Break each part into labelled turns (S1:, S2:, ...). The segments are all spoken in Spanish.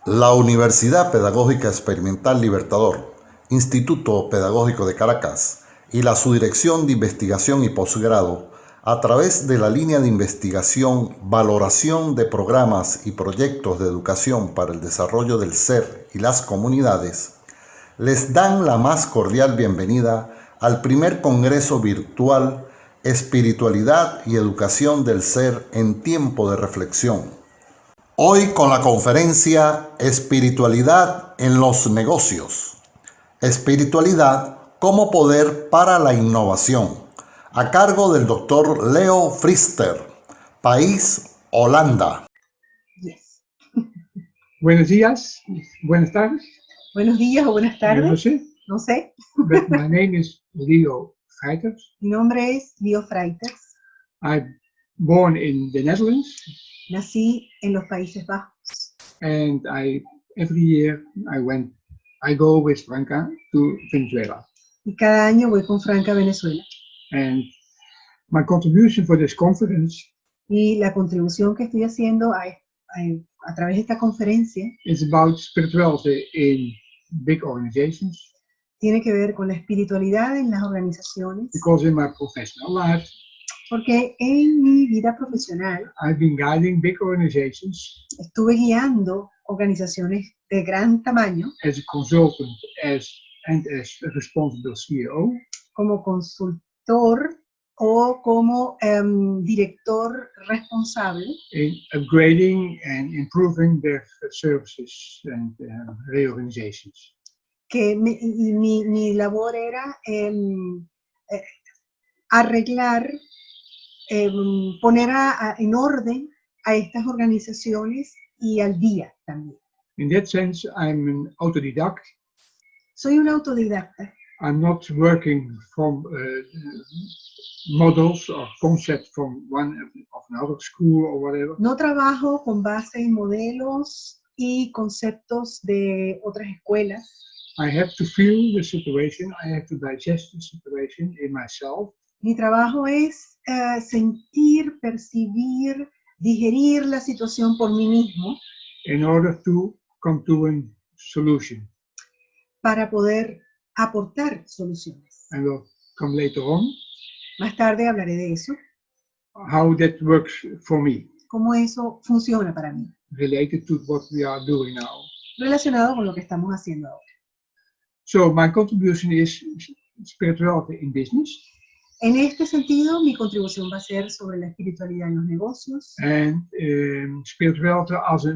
S1: La Universidad Pedagógica Experimental Libertador, Instituto Pedagógico de Caracas y la Subdirección de Investigación y Posgrado, a través de la línea de investigación Valoración de Programas y Proyectos de Educación para el Desarrollo del Ser y las Comunidades, les dan la más cordial bienvenida al primer Congreso Virtual Espiritualidad y Educación del Ser en Tiempo de Reflexión. Hoy con la conferencia Espiritualidad en los negocios. Espiritualidad como poder para la innovación, a cargo del Dr. Leo Frister, país Holanda.
S2: Yes.
S3: Buenos días, buenas tardes.
S2: Buenos días o buenas tardes.
S3: No sé.
S2: No sé.
S3: But my name is Leo Freiters.
S2: Mi nombre es Leo Freiters.
S3: I'm born in the Netherlands.
S2: Nací en los Países Bajos.
S3: And every year I go with Franca to Venezuela.
S2: Y cada año voy con Franca a Venezuela.
S3: And my contribution for this conference
S2: Y la contribución que estoy haciendo a través de esta conferencia
S3: is about spirituality in big organizations.
S2: Tiene que ver con la espiritualidad en las organizaciones.
S3: Because in my professional life,
S2: Porque en mi vida profesional
S3: I've been guiding big organizations
S2: estuve guiando organizaciones de gran tamaño
S3: as a consultant and as a responsible CEO.
S2: como consultor o como director responsable
S3: In upgrading and improving their services and reorganizations.
S2: que mi labor era arreglar, poner en orden a estas organizaciones y al día también.
S3: In that sense, I'm an autodidact.
S2: Soy un autodidacta.
S3: I'm not working from models or concepts from one of another school or whatever.
S2: No trabajo con base en modelos y conceptos de otras escuelas.
S3: I have to feel the situation. I have to digest the situation in myself.
S2: Mi trabajo es sentir, percibir, digerir la situación por mí mismo
S3: In order to come to a solution.
S2: para poder aportar soluciones.
S3: And we'll come later on
S2: Más tarde hablaré de eso,
S3: how that works for me,
S2: cómo eso funciona para mí,
S3: related to what we are doing now.
S2: relacionado con lo que estamos haciendo ahora.
S3: So my contribution is spirituality in business.
S2: En este sentido, mi contribución va a ser sobre la espiritualidad en los negocios
S3: And spirituality as a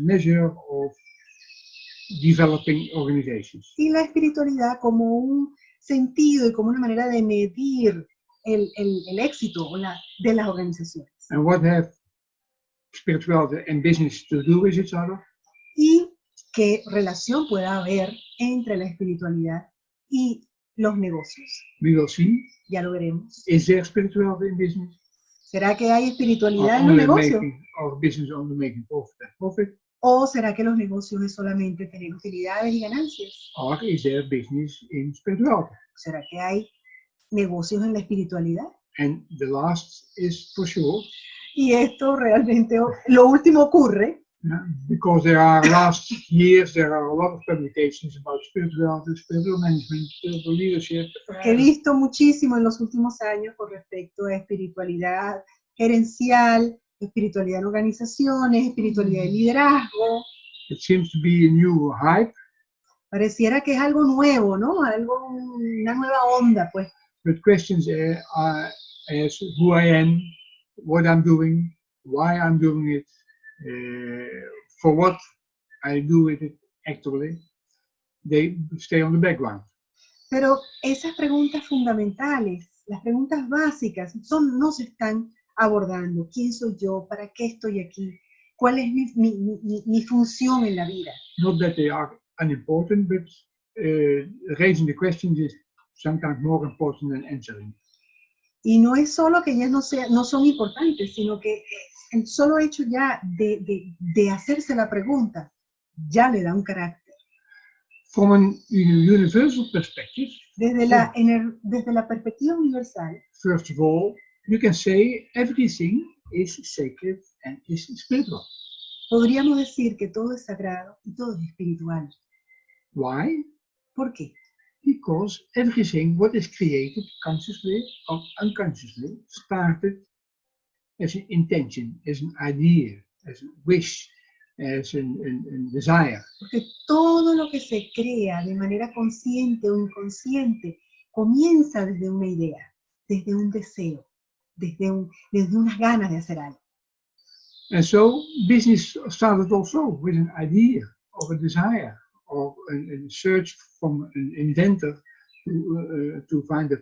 S3: measure of developing organizations.
S2: y la espiritualidad como un sentido y como una manera de medir el éxito de las organizaciones.
S3: And what have spirituality and business to do with each other?
S2: Y qué relación puede haber entre la espiritualidad y los negocios.
S3: We will see.
S2: Ya lo veremos.
S3: Is there spirituality in business?
S2: ¿Será que hay
S3: Or
S2: espiritualidad en los negocios?
S3: business only making profit and profit?
S2: ¿O será que los negocios es solamente tener utilidades y ganancias?
S3: Or is there business in spirituality?
S2: ¿Será que hay negocios en la espiritualidad?
S3: And the last is for sure.
S2: Y esto realmente, lo último ocurre
S3: Because there are a lot of publications about spirituality, spiritual management, spiritual leadership.
S2: porque he visto muchísimo en los últimos años con respecto a espiritualidad gerencial, espiritualidad en organizaciones, espiritualidad de liderazgo.
S3: It seems to be a new hype,
S2: Pareciera que es algo nuevo, ¿no? Una nueva onda, pues.
S3: but questions are as who I am, what I'm doing, why I'm doing it, for what I do with it actually, they stay on the background.
S2: Pero esas preguntas fundamentales, las preguntas básicas, no se están abordando. ¿Quién soy yo? ¿Para qué estoy aquí? ¿Cuál es mi función en la vida?
S3: Not that they are unimportant, but raising the questions is sometimes more important than answering.
S2: Y no es solo que ellas no son importantes, sino que el solo hecho ya de hacerse la pregunta ya le da un carácter.
S3: From a universal perspective,
S2: Desde la perspectiva universal,
S3: first of all, you can say everything is sacred and is spiritual.
S2: podríamos decir que todo es sagrado y todo es espiritual.
S3: Why?
S2: ¿Por qué?
S3: Because everything what is created consciously or unconsciously started as an intention, as an idea, as a wish, as a desire.
S2: Porque todo lo que se crea de manera consciente o inconsciente comienza desde una idea, desde un deseo, desde unas ganas de hacer algo.
S3: And so business started also with an idea or a desire or a search from an inventor to find a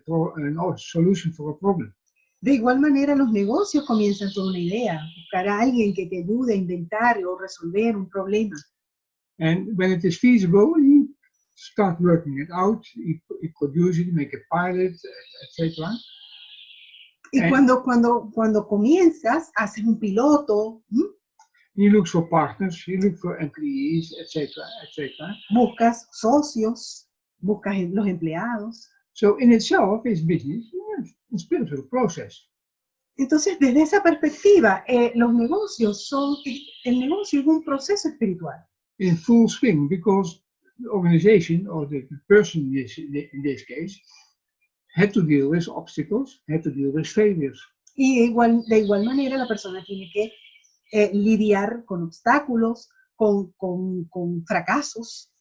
S3: solution for a problem.
S2: De igual manera, los negocios comienzan con una idea, buscar a alguien que te ayude a inventar o resolver un problema.
S3: And when it is feasible, you start working it out, you produce it, make a pilot, etc.
S2: Y cuando comienzas, haces un piloto,
S3: You look for partners, you look for employees, etc., etc.
S2: buscas socios, buscas los empleados.
S3: So in itself, is business, a spiritual process.
S2: Entonces, desde esa perspectiva, los negocios el negocio es un proceso espiritual.
S3: In full swing, because the organization or the person in this case had to deal with obstacles, had to deal with failures.
S2: Y de igual manera la persona tiene que lidiar con obstáculos, con fracasos.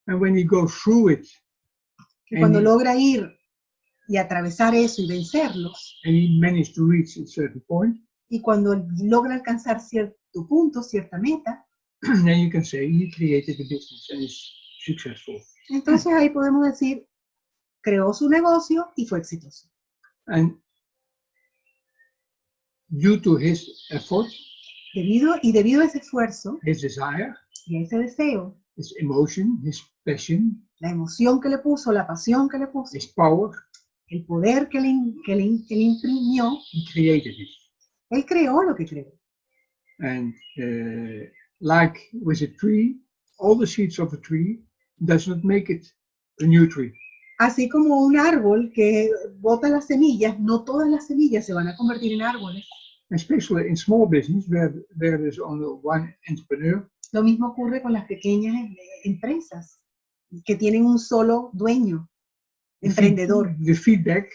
S3: And when he goes through it,
S2: Y cuando logra ir y atravesar eso y vencerlos,
S3: and he managed to reach a certain point,
S2: y cuando logra alcanzar cierto punto, cierta meta,
S3: then you can say he created a business and is successful.
S2: entonces ahí podemos decir, creó su negocio y fue exitoso.
S3: And due to his effort,
S2: Debido a ese esfuerzo
S3: his desire,
S2: y a ese deseo,
S3: his emotion, his passion,
S2: la emoción que le puso, la pasión que le puso,
S3: his power,
S2: el poder que le imprimió,
S3: he created it.
S2: él creó lo que creó.
S3: And like with a tree, all the seeds of a tree does not make it a new tree.
S2: Así como un árbol que bota las semillas, no todas las semillas se van a convertir en árboles.
S3: Especially in small business where there's only one entrepreneur.
S2: Lo mismo ocurre con las pequeñas empresas que tienen un solo dueño, emprendedor.
S3: The feedback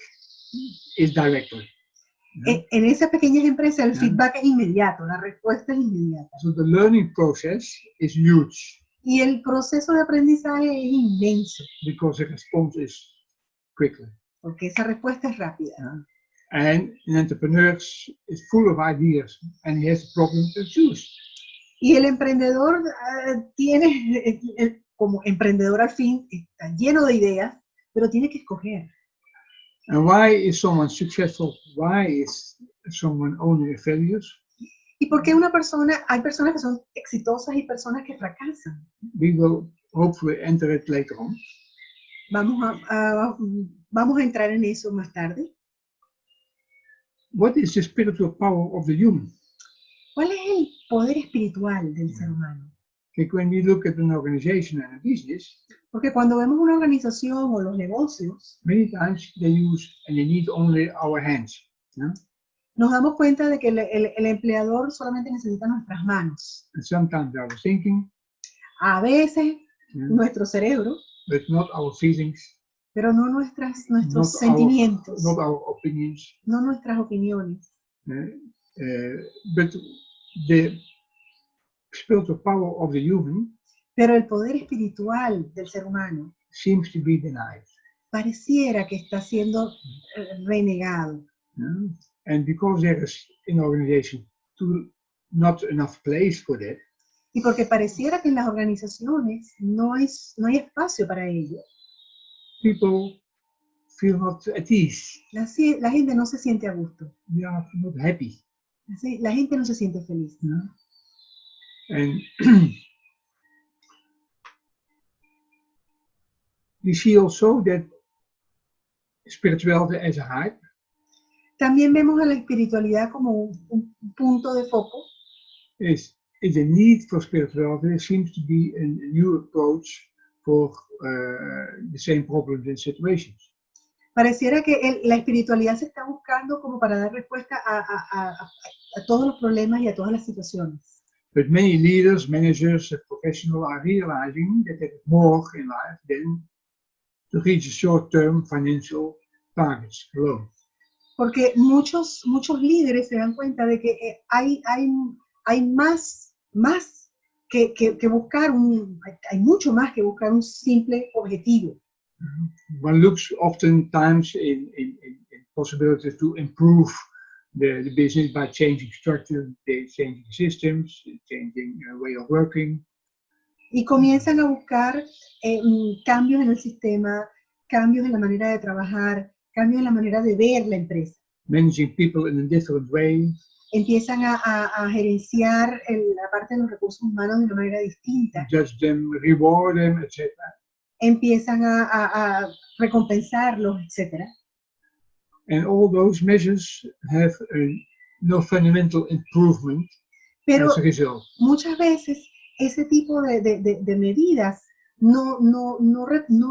S3: is directly.
S2: En esas pequeñas empresas el
S3: Yeah.
S2: feedback es inmediato, la respuesta es inmediata.
S3: So the learning process is huge
S2: Y el proceso de aprendizaje es inmenso,
S3: because the response is quickly.
S2: porque esa respuesta es rápida.
S3: And an entrepreneur is full of ideas and he has a problem to choose.
S2: Y el emprendedor como emprendedor al fin, está lleno de ideas, pero tiene que escoger.
S3: And why is someone successful? Why is someone only failures?
S2: ¿Y por qué hay personas que son exitosas y personas que fracasan?
S3: We will hopefully enter it later on.
S2: Vamos a entrar en eso más tarde.
S3: What is the spiritual power of the human?
S2: ¿Cuál es el poder espiritual del ser humano?
S3: Like when we look at an organization and a business,
S2: Porque cuando vemos una organización o los negocios,
S3: many times they use and they need only our hands.
S2: nos damos cuenta de que el empleador solamente necesita nuestras manos.
S3: And sometimes our thinking,
S2: A veces
S3: yeah,
S2: nuestro cerebro,
S3: but not our feelings,
S2: pero no nuestros
S3: not
S2: sentimientos,
S3: not our opinions.
S2: no nuestras opiniones.
S3: But the spiritual power of the human
S2: Pero el poder espiritual del ser humano
S3: seems to be denied.
S2: pareciera que está siendo renegado.
S3: Yeah? And because there is in organization not enough place for that,
S2: Y porque pareciera que en las organizaciones no hay espacio para ello.
S3: people feel not at ease.
S2: La gente no se siente a gusto.
S3: They are not happy.
S2: La gente no se siente feliz.
S3: Yeah? And we see also that spirituality as a hype
S2: También vemos a la espiritualidad como un punto de foco.
S3: is the need for spirituality seems to be a new approach for the same problems and situations.
S2: Pareciera que la espiritualidad se está buscando como para dar respuesta a todos los problemas y a todas las situaciones.
S3: But many leaders, managers, and professionals are realizing that there is more in life than to reach short-term financial targets alone.
S2: Porque muchos líderes se dan cuenta de que hay más que buscar hay mucho más que buscar un simple objetivo.
S3: One looks oftentimes in possibilities to improve the business by changing structure, changing systems, changing way of working.
S2: Y comienzan a buscar cambios en el sistema, cambios en la manera de trabajar, cambios en la manera de ver la empresa.
S3: Managing people in a different way.
S2: Empiezan a gerenciar la parte de los recursos humanos de una manera distinta.
S3: Judge them, reward them, etc.
S2: Empiezan a recompensarlos, etc.
S3: And all those measures have no fundamental improvement
S2: Pero
S3: as a result.
S2: muchas veces ese tipo de medidas no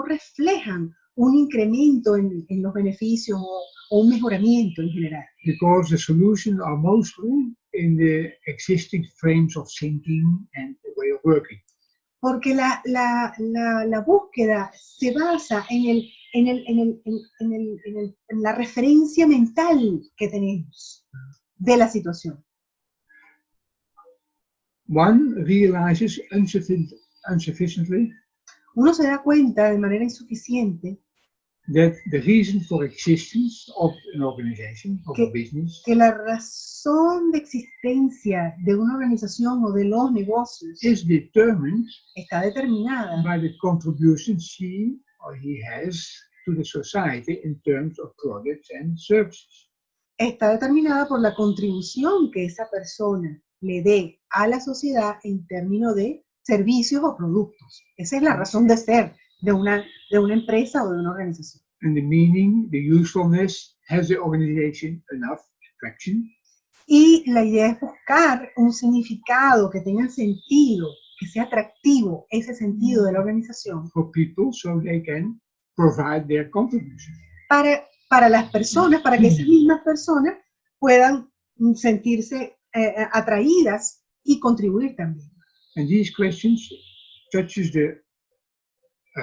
S2: reflejan un incremento en los beneficios o un mejoramiento en general.
S3: Because the solutions are mostly in the existing frames of thinking and the way of working.
S2: Porque la búsqueda se basa en la referencia mental que tenemos de la situación.
S3: One realizes insufficiently
S2: Uno se da cuenta de manera insuficiente
S3: that the reason for existence of an organization, of a business,
S2: que la razón de existencia de una organización o de los negocios
S3: is determined
S2: está determinada
S3: by the contribution she or he has to the society in terms of products and services.
S2: está determinada por la contribución que esa persona le dé a la sociedad en términos de servicios o productos. Esa es la razón de ser de una empresa o de una organización.
S3: And the meaning, the usefulness, has the organization enough traction?
S2: Y la idea es buscar un significado que tenga sentido, que sea atractivo ese sentido de la organización
S3: For people so they can provide their contribution.
S2: para las personas, para que esas mismas personas puedan sentirse atraídas y contribuir también.
S3: And these questions touches the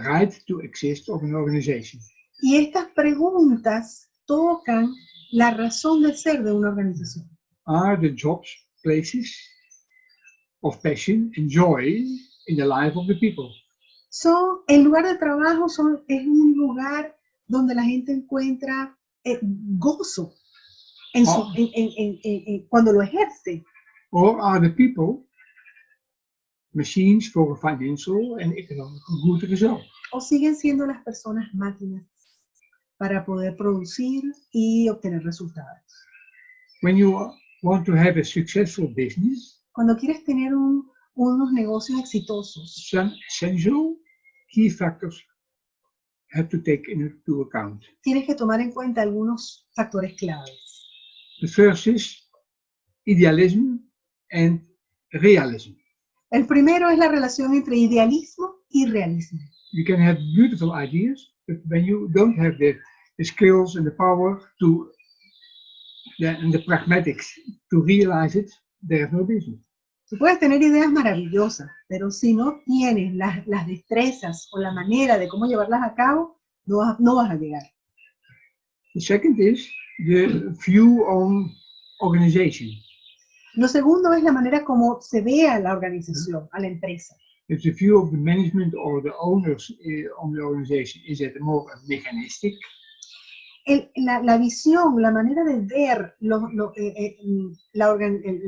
S3: right to exist of an organization.
S2: Y estas preguntas tocan la razón de ser de una organización.
S3: Are the jobs places of passion and joy in the life of the people?
S2: El lugar de trabajo es un lugar donde la gente encuentra gozo cuando lo ejerce.
S3: Or are the people machines for a financial and economic good result?
S2: O siguen siendo las personas máquinas para poder producir y obtener resultados.
S3: When you want to have a successful business,
S2: Cuando quieres tener unos negocios exitosos,
S3: some essential key factors have to take into account.
S2: tienes que tomar en cuenta algunos factores claves.
S3: The first is idealism and realism.
S2: El primero es la relación entre idealismo y realismo.
S3: You can have beautiful ideas, but when you don't have the skills and the power and the pragmatics to realize it, there's no business.
S2: Tú puedes tener ideas maravillosas, pero si no tienes las destrezas o la manera de cómo llevarlas a cabo, no vas a llegar.
S3: The second is the view on organization.
S2: Lo segundo es la manera como se ve a la organización, a la empresa.
S3: If the view of the management or the owners on the organization is at more mechanistic,
S2: La visión, la manera de ver la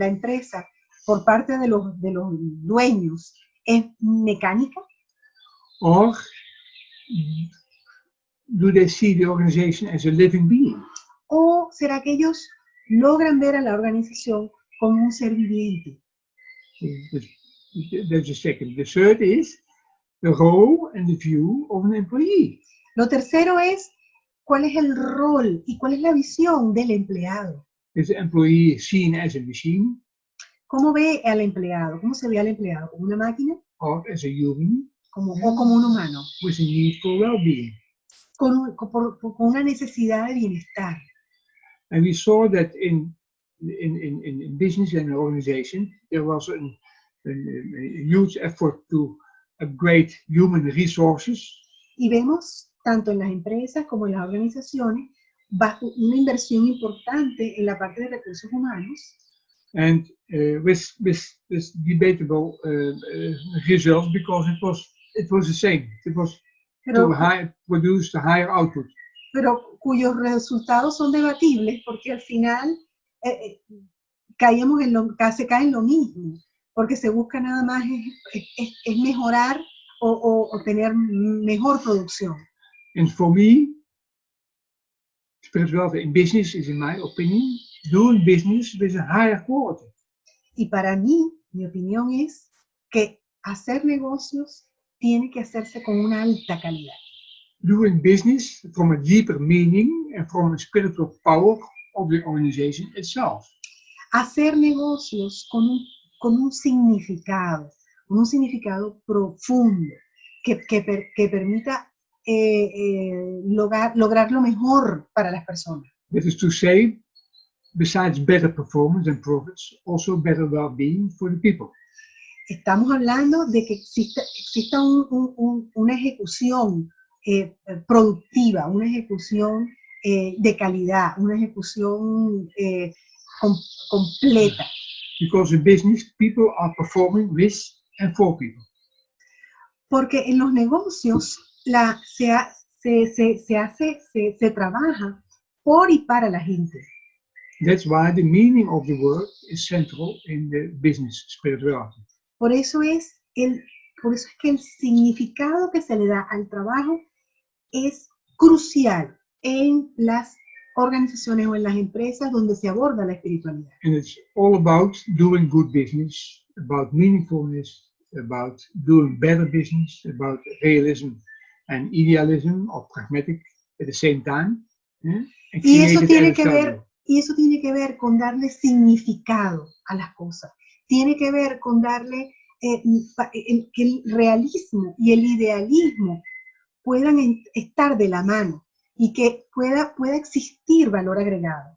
S2: empresa por parte de los dueños es mecánica,
S3: or do they see the organization as a living being?
S2: o será que ellos logran ver a la organización como un ser viviente.
S3: That's the second. The third is the role and the view of an employee.
S2: Lo tercero es cuál es el rol y cuál es la visión del empleado.
S3: Is the employee seen as a machine
S2: ¿Cómo ve al empleado? ¿Cómo se ve al empleado? ¿Como una máquina?
S3: or as a human
S2: ¿O como un humano?
S3: with a need for well-being?
S2: Con una necesidad de bienestar.
S3: And we saw that in business and organization, there was a huge effort to upgrade human resources.
S2: Y vemos, tanto en las empresas como en las organizaciones, bajo una inversión importante en la parte de recursos humanos,
S3: And with this debatable results, because it was the same. It was
S2: pero,
S3: to produce a higher output.
S2: pero cuyos resultados son debatibles porque al final se cae en lo mismo, porque se busca nada más es mejorar o tener mejor producción.
S3: And for me, spirituality in business is, in my opinion, doing business with a higher quality.
S2: Y para mí, mi opinión es que hacer negocios tiene que hacerse con una alta calidad.
S3: Doing business from a deeper meaning and from a spiritual power of the organization itself.
S2: Hacer negocios con un significado profundo que permita lograr lo mejor para las personas.
S3: That is to say, besides better performance and profits, also better well-being for the people.
S2: Estamos hablando de que exista una ejecución productiva, una ejecución de calidad, una ejecución completa.
S3: Because in business, people are performing with and for people.
S2: Porque en los negocios se trabaja por y para la gente.
S3: That's why the meaning of the word is central in the business spirituality.
S2: Por eso es que el significado que se le da al trabajo es crucial en las organizaciones o en las empresas donde se aborda la espiritualidad.
S3: And it's all about doing good business, about meaningfulness, about doing better business, about realism and idealism or pragmatic at the same time. Yeah?
S2: Y eso tiene que ver con darle significado a las cosas. Tiene que ver con darle que el realismo y el idealismo puedan estar de la mano y que pueda existir valor agregado.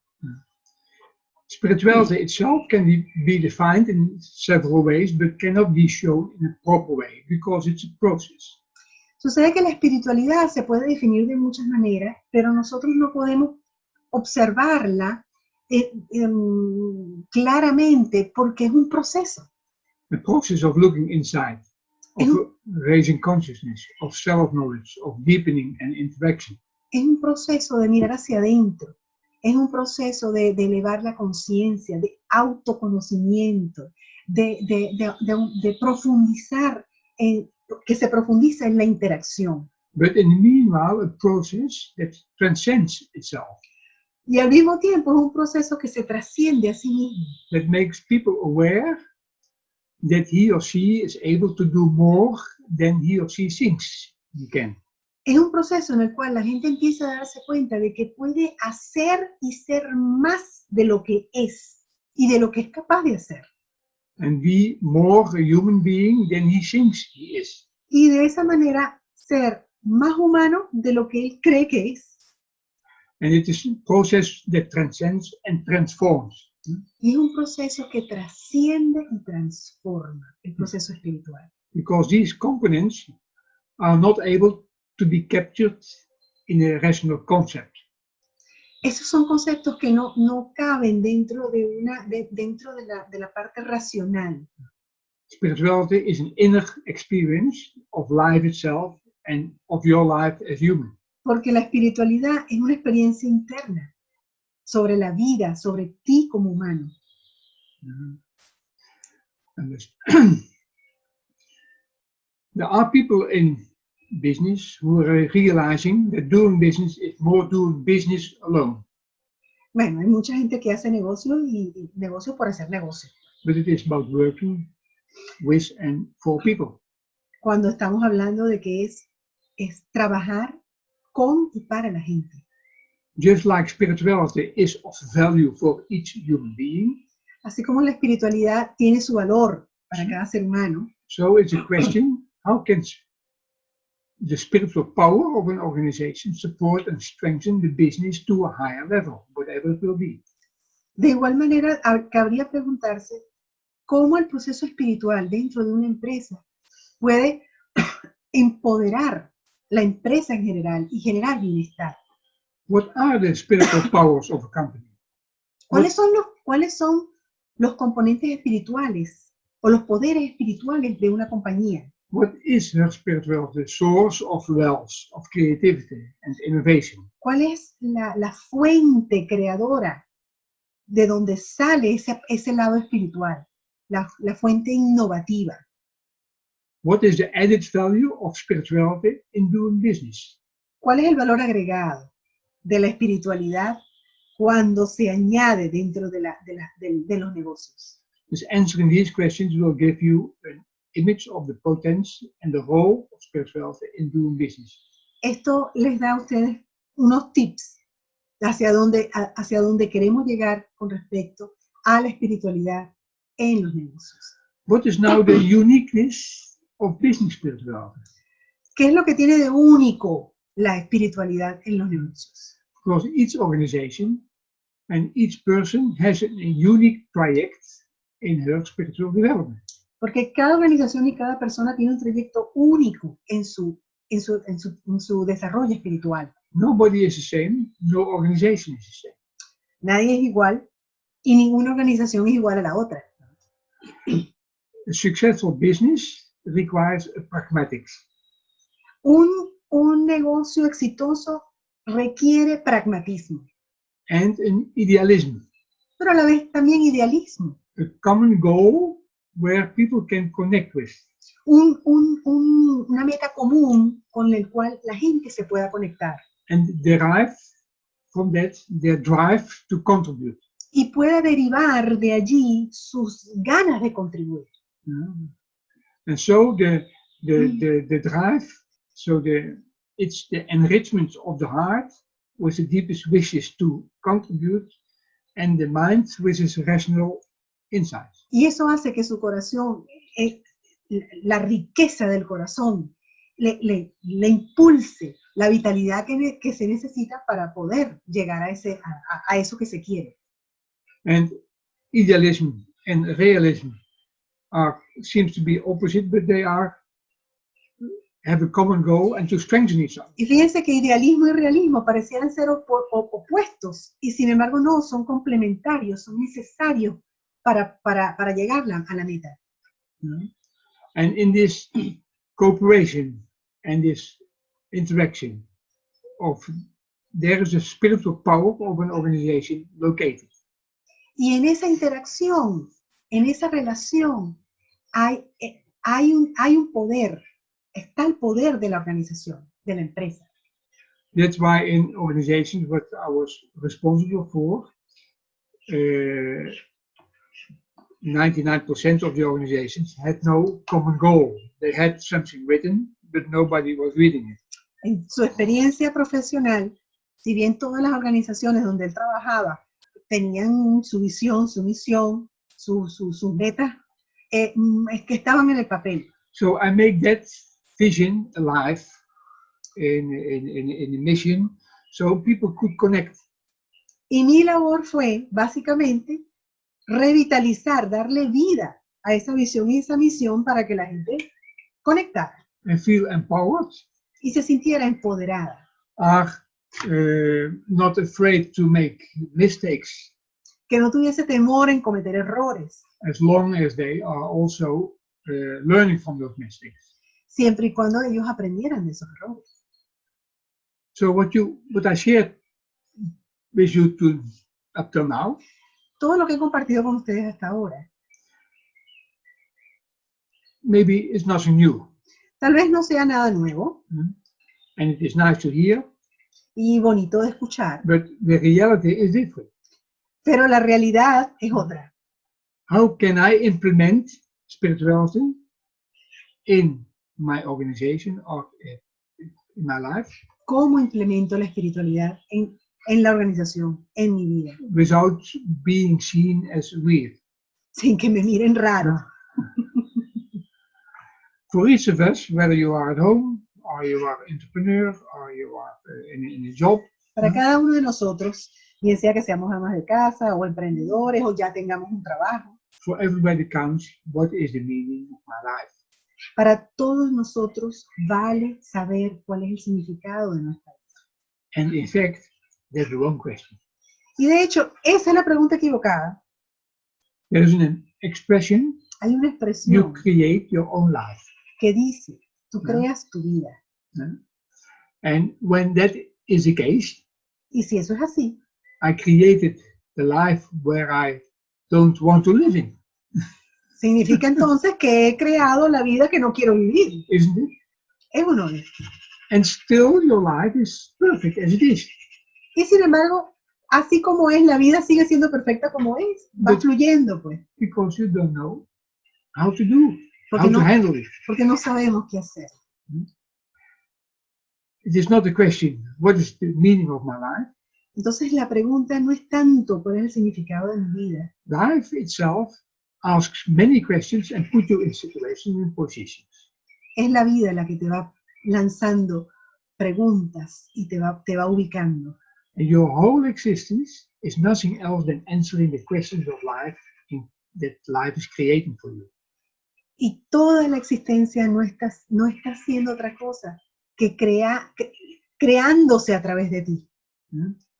S3: Spirituality itself can be defined in several ways, but cannot be shown in a proper way because it's a process.
S2: Sucede que la espiritualidad se puede definir de muchas maneras, pero nosotros no podemos observarla claramente porque es un proceso.
S3: The process of looking inside, of raising consciousness, of self-knowledge, of deepening and interaction.
S2: Es un proceso de mirar hacia adentro, es un proceso de elevar la conciencia, de autoconocimiento, de profundizar, que se profundiza en la interacción.
S3: But in the meanwhile, a process that transcends itself.
S2: Y al mismo tiempo es un proceso que se trasciende a sí mismo.
S3: That makes people aware that he or she is able to do more than he or she thinks he can.
S2: Es un proceso en el cual la gente empieza a darse cuenta de que puede hacer y ser más de lo que es y de lo que es capaz de hacer.
S3: And be more a human being than he thinks he is.
S2: Y de esa manera ser más humano de lo que él cree que es.
S3: And it is a process that transcends and transforms.
S2: Y es un proceso que trasciende y transforma el proceso espiritual.
S3: Because these components are not able to be captured in a rational concept.
S2: Esos son conceptos que no caben dentro de la parte racional.
S3: Spirituality is an inner experience of life itself and of your life as human.
S2: Porque la espiritualidad es una experiencia interna sobre la vida, sobre ti como humano.
S3: There are people in business who are realizing that doing business is more doing business alone.
S2: Bueno, hay mucha gente que hace negocio y negocio por hacer negocio.
S3: But it is about working with and for people.
S2: Cuando estamos hablando de que es trabajar con y para la gente.
S3: Just like spirituality is of value for each human being.
S2: Así como la espiritualidad tiene su valor para cada ser humano.
S3: So it's a question, how can the spiritual power of an organization support and strengthen the business to a higher level, whatever it will be?
S2: De igual manera, cabría preguntarse cómo el proceso espiritual dentro de una empresa puede empoderar la empresa en general y generar bienestar.
S3: What are the spiritual powers of a company?
S2: ¿Cuáles son los componentes espirituales o los poderes espirituales de una compañía?
S3: What is her spirituality? The source of wealth, of creativity and innovation.
S2: ¿Cuál es la fuente creadora de donde sale ese lado espiritual? La fuente innovativa.
S3: What is the added value of spirituality in doing business?
S2: ¿Cuál es el valor agregado de la espiritualidad cuando se añade dentro de los negocios?
S3: Just answering these questions will give you an image of the potential and the role of spirituality in doing business.
S2: Esto les da a ustedes unos tips hacia dónde queremos llegar con respecto a la espiritualidad en los negocios.
S3: What is now the uniqueness of business spirituality?
S2: ¿Qué es lo que tiene de único la espiritualidad en los negocios?
S3: Because each organization and each person has a unique project in her spiritual development.
S2: Porque cada organización y cada persona tiene un trayecto único en su desarrollo espiritual.
S3: Nobody is the same, no organization is the same.
S2: Nadie es igual y ninguna organización es igual a la otra.
S3: A successful business requires a pragmatics.
S2: Un negocio exitoso requiere pragmatismo,
S3: And an idealism,
S2: pero a la vez también idealismo.
S3: a common goal where people can connect with.
S2: Una meta común con la cual la gente se pueda conectar
S3: And derive from that their drive to contribute.
S2: y pueda derivar de allí sus ganas de contribuir.
S3: And so the drive, it's the enrichment of the heart with the deepest wishes to contribute and the mind with its rational insights.
S2: Y eso hace que su corazón, la riqueza del corazón, le impulse la vitalidad que se necesita para poder llegar a eso que se quiere.
S3: And idealism and realism seems to be opposite, but they have a common goal and to strengthen each other.
S2: Y fíjense que idealismo y realismo parecieran ser opuestos, y sin embargo no, son complementarios, son necesarios para llegar a la meta.
S3: And in this cooperation and this interaction there is a spiritual power of an organization located.
S2: Y en esa interacción, en esa relación, hay un poder, está el poder de la organización, de la empresa.
S3: That's why in organizations what I was responsible for, 99% of the organizations had no common goal. They had something written, but nobody was reading it.
S2: En su experiencia profesional, si bien todas las organizaciones donde él trabajaba tenían su visión, su misión, sus metas, es que estaban en el papel.
S3: So I make that vision alive in the mission, so people could connect.
S2: Y mi labor fue, básicamente, revitalizar, darle vida a esa visión y esa misión para que la gente conectara
S3: And feel empowered,
S2: y se sintiera empoderada.
S3: are not afraid to make mistakes,
S2: Que no tuviese temor en cometer errores,
S3: as long as they are also learning from those mistakes.
S2: siempre y cuando ellos aprendieran de esos errores.
S3: So what I shared with you up till now,
S2: Todo lo que he compartido con ustedes hasta ahora,
S3: maybe it's nothing new,
S2: tal vez no sea nada nuevo
S3: and it is nice to hear,
S2: y bonito de escuchar,
S3: but the reality is different.
S2: pero la realidad es otra.
S3: How can I implement spirituality in my organization or in my life
S2: ¿Cómo implemento la espiritualidad en la organización, en mi vida,
S3: without being seen as weird?
S2: sin que me miren raro?
S3: For each of us, whether you are at home, or you are an entrepreneur, or you are in a job,
S2: Para cada uno de nosotros, bien sea que seamos amas de casa o emprendedores o ya tengamos un trabajo,
S3: for everybody counts what is the meaning of my life.
S2: Para todos nosotros vale saber cuál es el significado de nuestra vida.
S3: And in fact, that's the wrong question.
S2: Y de hecho, esa es la pregunta equivocada.
S3: There is an expression,
S2: Hay una
S3: you
S2: expresión
S3: create your own life.
S2: que dice, tú
S3: Ya.
S2: creas tu vida.
S3: And when that is the case,
S2: Y si eso es así,
S3: I created the life where I don't want to live in,
S2: significa entonces que he creado la vida que no quiero vivir.
S3: isn't it?
S2: ¿Es o no es?
S3: And still your life is perfect as it is.
S2: Y sin embargo, así como es, la vida sigue siendo perfecta como es. Va
S3: But-
S2: fluyendo, pues.
S3: Because you don't know how to do,
S2: Porque
S3: how to
S2: no,
S3: handle it.
S2: porque no sabemos qué hacer.
S3: It is not a question, what is the meaning of my life?
S2: Entonces la pregunta no es tanto cuál es el significado de mi vida.
S3: Life itself asks many questions and put you in situations and positions.
S2: Es la vida la que te va lanzando preguntas y te va ubicando.
S3: And your whole existence is nothing else than answering the questions of life that life is creating for you.
S2: Y toda la existencia no está haciendo otra cosa que creándose a través de ti.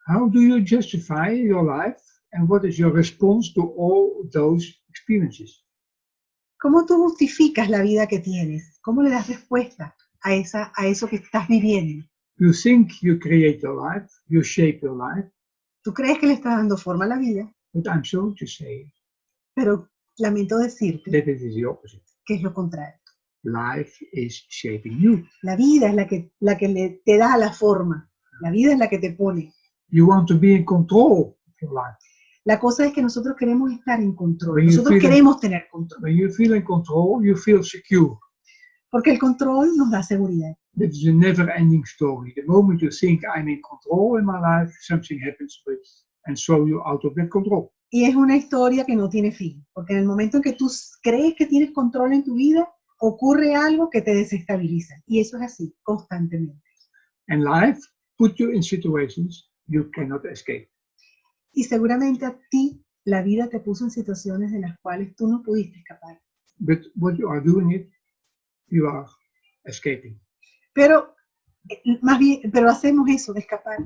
S3: How do you justify your life and what is your response to all those experiences?
S2: ¿Cómo tú justificas la vida que tienes? ¿Cómo le das respuesta a eso que estás viviendo?
S3: You think you create your life, you shape your life,
S2: Tú crees que le estás dando forma a la vida,
S3: but I'm sorry to say
S2: pero lamento decirte
S3: that it is the opposite.
S2: que es lo contrario.
S3: Life is shaping you.
S2: La vida es la que te da la forma. La vida es la que te pone.
S3: You want to be in control of your life.
S2: La cosa es que nosotros queremos estar en control.
S3: When you
S2: Nosotros
S3: feel-
S2: queremos tener control.
S3: When you feel in control, you feel secure.
S2: Porque el control nos da seguridad.
S3: That is a never-ending story. The moment you think I'm in control in my life, something happens and throw you out of that control.
S2: Y es una historia que no tiene fin. Porque en el momento en que tú crees que tienes control en tu vida, ocurre algo que te desestabiliza. Y eso es así, constantemente.
S3: And life put you in situations you cannot escape.
S2: Y seguramente a ti la vida te puso en situaciones de las cuales tú no pudiste escapar.
S3: But what you are doing it, you are escaping.
S2: Pero más bien, pero hacemos eso de escapar.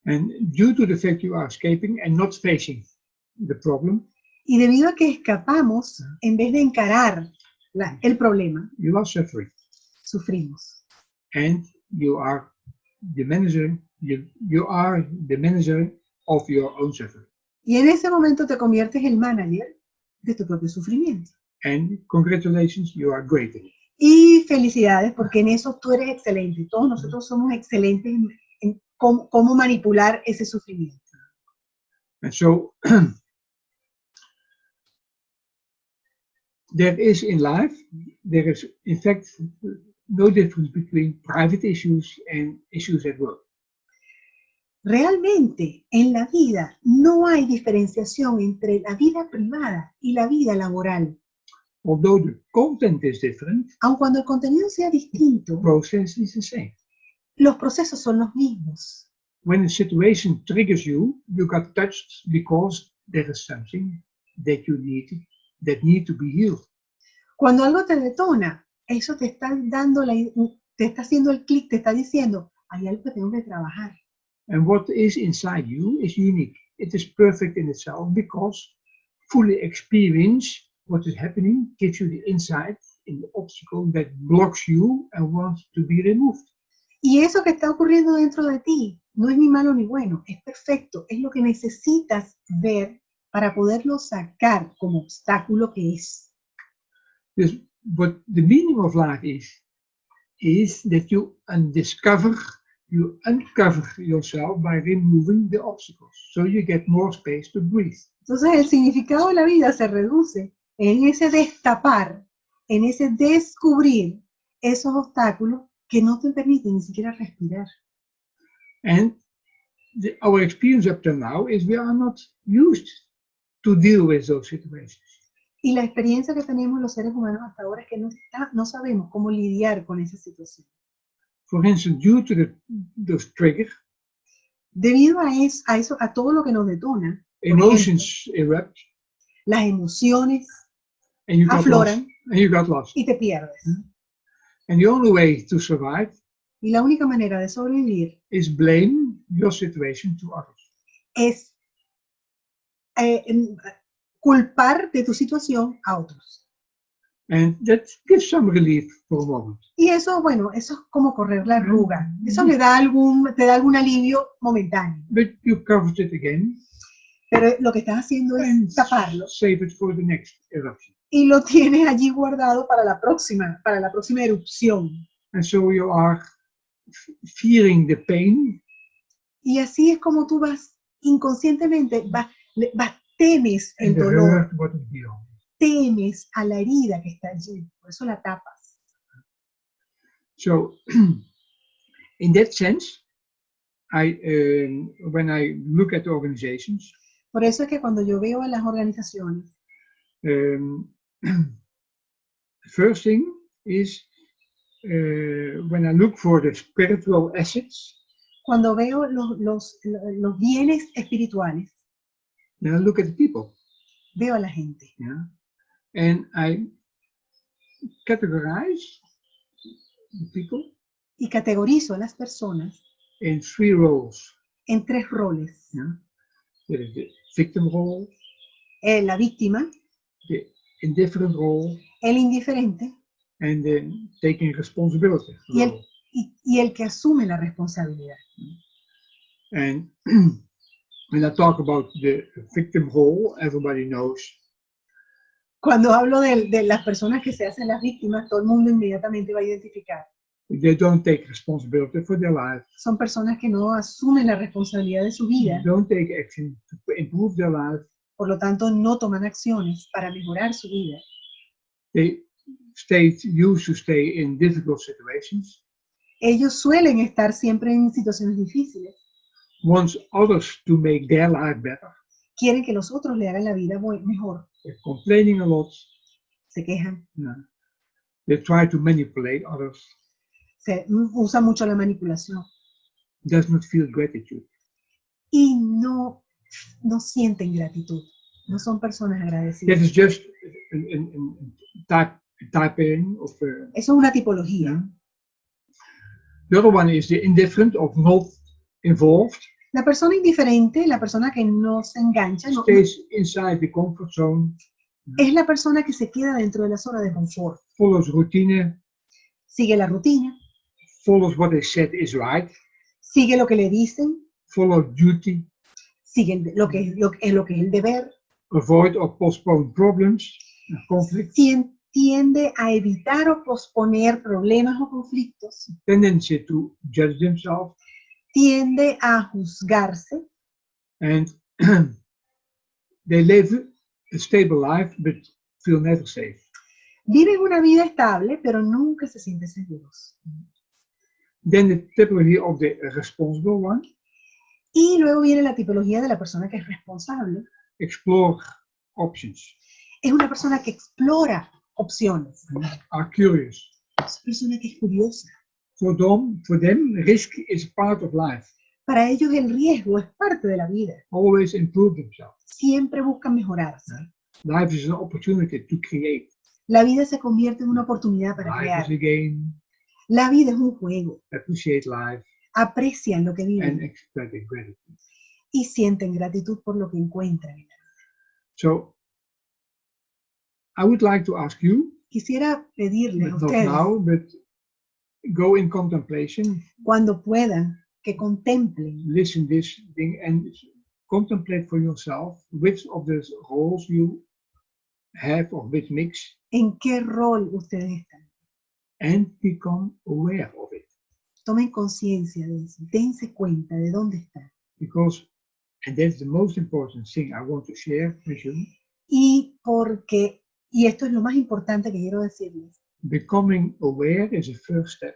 S3: And due to the fact you are escaping and not facing the problem,
S2: Y debido a que escapamos, en vez de encarar el problema,
S3: you are suffering.
S2: sufrimos.
S3: And you are the manager, you are the manager of your own suffering.
S2: Y en ese momento te conviertes en manager de tu propio sufrimiento.
S3: And congratulations, you are great at it.
S2: Y felicidades, porque en eso tú eres excelente. Todos nosotros somos excelentes en cómo manipular ese sufrimiento.
S3: And so there is in life, there is in fact no difference between private issues and issues at work.
S2: Realmente, en la vida no hay diferenciación entre la vida privada y la vida laboral.
S3: Although the content is different,
S2: Aun cuando el contenido sea
S3: the
S2: distinto,
S3: process is the same.
S2: los procesos son los mismos.
S3: When a situation triggers you, you got touched because there is something that you need to be healed.
S2: Cuando algo te detona, eso te está te está haciendo el clic, te está diciendo, hay algo que tengo que trabajar.
S3: And what is inside you is unique. It is perfect in itself because fully experience what is happening gives you the insight in the obstacle that blocks you and wants to be removed.
S2: Y eso que está ocurriendo dentro de ti no es ni malo ni bueno, es perfecto, es lo que necesitas ver para poderlo sacar como obstáculo que es.
S3: What the meaning of life is that you uncover yourself by removing the obstacles, so you get more space to breathe.
S2: Entonces el significado de la vida se reduce en ese destapar, en ese descubrir esos obstáculos que no te permiten ni siquiera respirar.
S3: And our experience up to now is we are not used to deal with those situations.
S2: Y la experiencia que tenemos los seres humanos hasta ahora es que no sabemos cómo lidiar con esa situación.
S3: For instance, due to those triggers,
S2: Debido a todo lo que nos detona, por
S3: emotions erupt,
S2: las emociones
S3: and you got lost.
S2: afloran
S3: And you got lost.
S2: y te pierdes.
S3: And the only way to survive
S2: Y la única manera de sobrevivir
S3: is blame your situation to others.
S2: es culpar de tu situación a otros.
S3: And that gives some relief for a moment.
S2: Y eso, bueno, eso es como correr la arruga. Eso te da algún alivio momentáneo.
S3: But you covered it again
S2: Pero lo que estás haciendo
S3: and
S2: es taparlo
S3: save it for the next eruption.
S2: y lo tienes allí guardado para la próxima erupción.
S3: And so you are fearing the pain
S2: Y así es como tú vas inconscientemente, temes el
S3: and the
S2: dolor,
S3: hurt what is beyond.
S2: temes a la herida que está allí, por eso la tapas.
S3: So, in that sense, when I look at organizations,
S2: Por eso es que cuando yo veo a las organizaciones,
S3: first thing is when I look for the spiritual assets,
S2: cuando veo los bienes espirituales,
S3: then I look at the people,
S2: veo a la gente.
S3: yeah, and I categorize the people
S2: Y categorizo a las personas
S3: in 3 roles.
S2: en 3 roles.
S3: Yeah? There is the victim role,
S2: La víctima,
S3: the indifferent role,
S2: el indiferente
S3: and then taking responsibility
S2: y
S3: role.
S2: y el que asume la responsabilidad.
S3: And when I talk about the victim role, everybody knows
S2: Cuando hablo de las personas que se hacen las víctimas, todo el mundo inmediatamente va a identificar.
S3: they don't take responsibility for their life,
S2: Son personas que no asumen la responsabilidad de su vida,
S3: don't take action to improve their life.
S2: por lo tanto no toman acciones para mejorar su vida.
S3: They used to stay in difficult situations,
S2: Ellos suelen estar siempre en situaciones difíciles.
S3: want others to make their life better.
S2: Quieren que los otros le hagan la vida mejor.
S3: They're complaining a lot.
S2: Se quejan.
S3: They try to manipulate others.
S2: Se usa mucho la manipulación.
S3: Does not feel gratitude.
S2: Y no sienten gratitud. No son personas
S3: That
S2: agradecidas.
S3: is just a typing of.
S2: Eso es una tipología.
S3: The other one is the indifferent of not involved.
S2: La persona indiferente, la persona que no se engancha,
S3: Stays inside the comfort zone.
S2: es la persona que se queda dentro de la zona de confort.
S3: Follows routine.
S2: Sigue la rutina,
S3: Follows what is said is right.
S2: sigue lo que le dicen,
S3: Follows duty.
S2: sigue lo que es el deber.
S3: Avoid or postpone problems, conflict.
S2: Tiende a evitar o posponer problemas o conflictos.
S3: Tendency to judge themselves.
S2: Tiende a juzgarse.
S3: And they live a stable life but feel never safe.
S2: Viven una vida estable, pero nunca se sienten seguros.
S3: Then the typology of the responsible one.
S2: Y luego viene la tipología de la persona que es responsable.
S3: Explore options.
S2: Es una persona que explora opciones.
S3: Are curious.
S2: Es una persona que es curiosa.
S3: For them, risk is part of life.
S2: Para ellos el riesgo es parte de la vida.
S3: Always improve themselves.
S2: Siempre buscan mejorarse.
S3: Life is an opportunity to create.
S2: La vida se convierte en una oportunidad para
S3: Life
S2: crear.
S3: is a game.
S2: La vida es un juego.
S3: Appreciate life
S2: Aprecian lo que
S3: and
S2: viven
S3: express gratitude.
S2: y sienten gratitud por lo que encuentran.
S3: So, I would like to ask you,
S2: Quisiera pedirles a
S3: not
S2: ustedes,
S3: now, but go in contemplation,
S2: cuando puedan, que contemplen,
S3: listen this thing and contemplate for yourself which of the roles you have or which mix
S2: en qué rol ustedes están.
S3: and become aware of it.
S2: Tomen conciencia de eso, dense cuenta de dónde están.
S3: Because, and that's the most important thing I want to share with you,
S2: Y esto es lo más importante que quiero decirles,
S3: becoming aware is a first step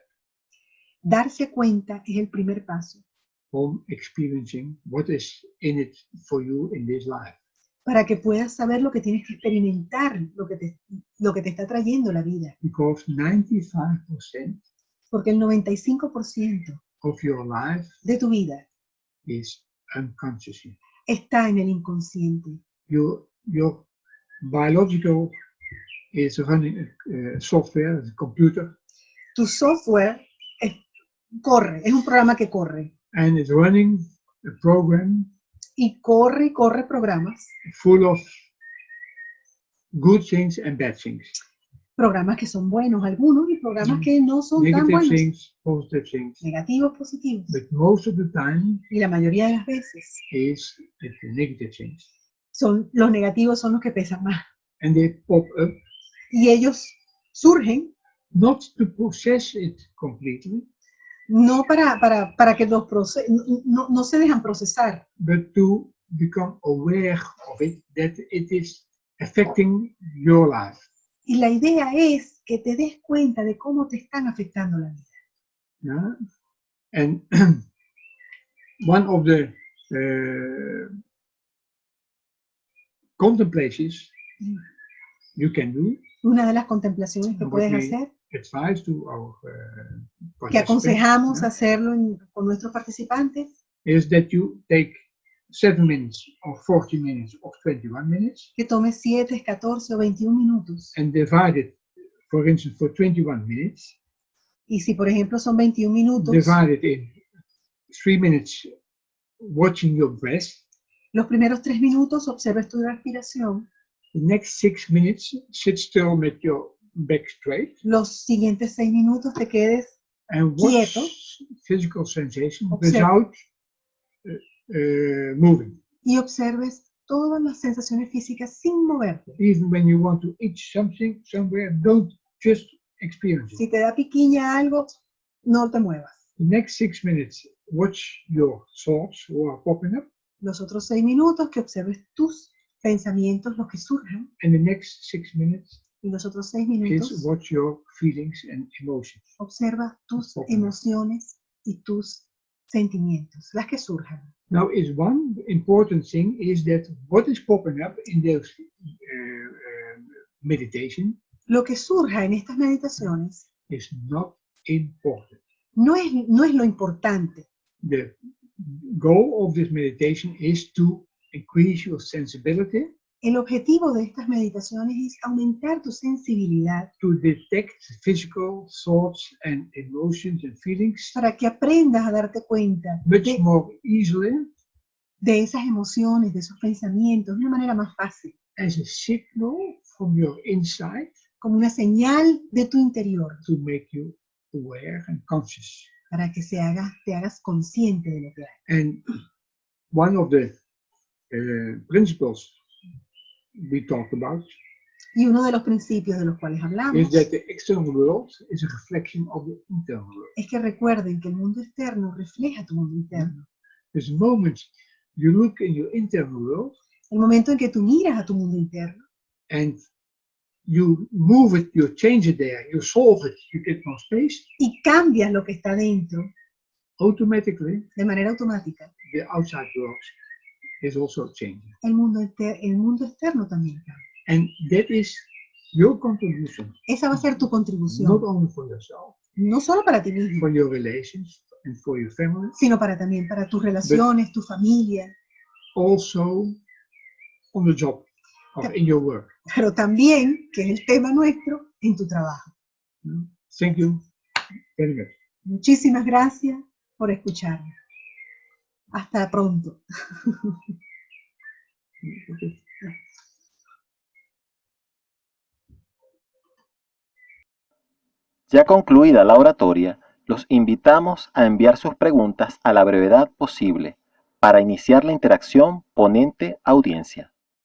S2: darse cuenta es el primer paso
S3: from experiencing what is in it for you in this life.
S2: para que puedas saber lo que tienes que experimentar, lo que te está trayendo la vida.
S3: Because 95%
S2: Porque el 95%
S3: of your life
S2: de tu vida
S3: is unconscious.
S2: está en el inconsciente.
S3: Your biological is running software, a computer,
S2: Tu software corre, es un programa que corre.
S3: and it's running a program
S2: Y corre programas.
S3: full of good things and bad things.
S2: Programas que son buenos algunos y programas que no son tan
S3: Negative
S2: buenos.
S3: things, positive things.
S2: Negativos, positivos.
S3: But most of the time
S2: Y la mayoría de las veces
S3: is the negative things.
S2: los negativos son los que pesan más.
S3: And they pop up,
S2: Y ellos surgen
S3: not to process it completely,
S2: no para que no se dejan procesar,
S3: but to become aware of it, that it is affecting your life.
S2: y la idea es que te des cuenta de cómo te están afectando la vida.
S3: Yeah? And one of the contemplations you can do,
S2: Una de las contemplaciones que
S3: What
S2: puedes
S3: we
S2: hacer,
S3: advise to our
S2: que aconsejamos
S3: participants,
S2: hacerlo con nuestros participantes,
S3: is that you take 7 minutes or 40 minutes or 21 minutes
S2: que tomes 7, 14 o 21 minutos.
S3: and divide it, for instance, for 21 minutes,
S2: Y si, por ejemplo, son 21 minutos,
S3: divide it in 3 minutes watching your breath,
S2: los primeros 3 minutos observes tu respiración,
S3: the next 6 minutes sit still with your back straight
S2: los siguientes 6 minutos te quedes
S3: and
S2: Quieto.
S3: watch physical sensation
S2: Observa.
S3: without moving.
S2: y observes todas las sensaciones físicas sin moverte.
S3: Even when you want to eat something somewhere, don't just experience
S2: Si
S3: it.
S2: te da piquiña algo, no te muevas.
S3: The next 6 minutes, watch your thoughts who are popping up,
S2: Los otros 6 minutos que observes tus pensamientos, los que surjan,
S3: and the next 6 minutes
S2: y los otros 6
S3: is
S2: minutos
S3: watch your feelings and emotions.
S2: observa tus
S3: Poco.
S2: emociones y tus sentimientos, las que surjan.
S3: Now, is one important thing is that what is popping up in those meditation
S2: Lo que surja en estas meditaciones
S3: is not important.
S2: no es lo importante.
S3: The goal of this meditation is to increase your sensibility
S2: El objetivo de estas meditaciones es aumentar tu sensibilidad
S3: to detect physical thoughts and emotions and feelings
S2: para que aprendas a darte cuenta
S3: much more easily
S2: de esas emociones, de esos pensamientos, de una manera más fácil,
S3: as a signal from your inside
S2: como una señal de tu interior,
S3: to make you aware and conscious.
S2: para que te hagas consciente de lo que hay.
S3: And one of the principles we talked about
S2: Y uno de los principios de los cuales hablamos
S3: is that the external world is a reflection of the internal world.
S2: es que recuerden que el mundo externo refleja tu mundo interno.
S3: There's a moment you look in your internal world
S2: El momento en que tú miras a tu mundo interno
S3: and you move it, you change it there, you solve it, you get more space,
S2: y cambias lo que está dentro
S3: automatically
S2: de manera automática,
S3: the outside world is also changing.
S2: el mundo externo también cambia.
S3: And that is your contribution,
S2: Esa va a ser tu contribución,
S3: not only for yourself,
S2: no solo para ti mismo,
S3: for your relations and for your family,
S2: sino también para tus relaciones, tu familia,
S3: also on the job or in your work.
S2: pero también, que es el tema nuestro, en tu trabajo.
S3: Thank you very much.
S2: Muchísimas gracias por escucharme. Hasta pronto.
S4: Ya concluida la oratoria, los invitamos a enviar sus preguntas a la brevedad posible para iniciar la interacción ponente-audiencia.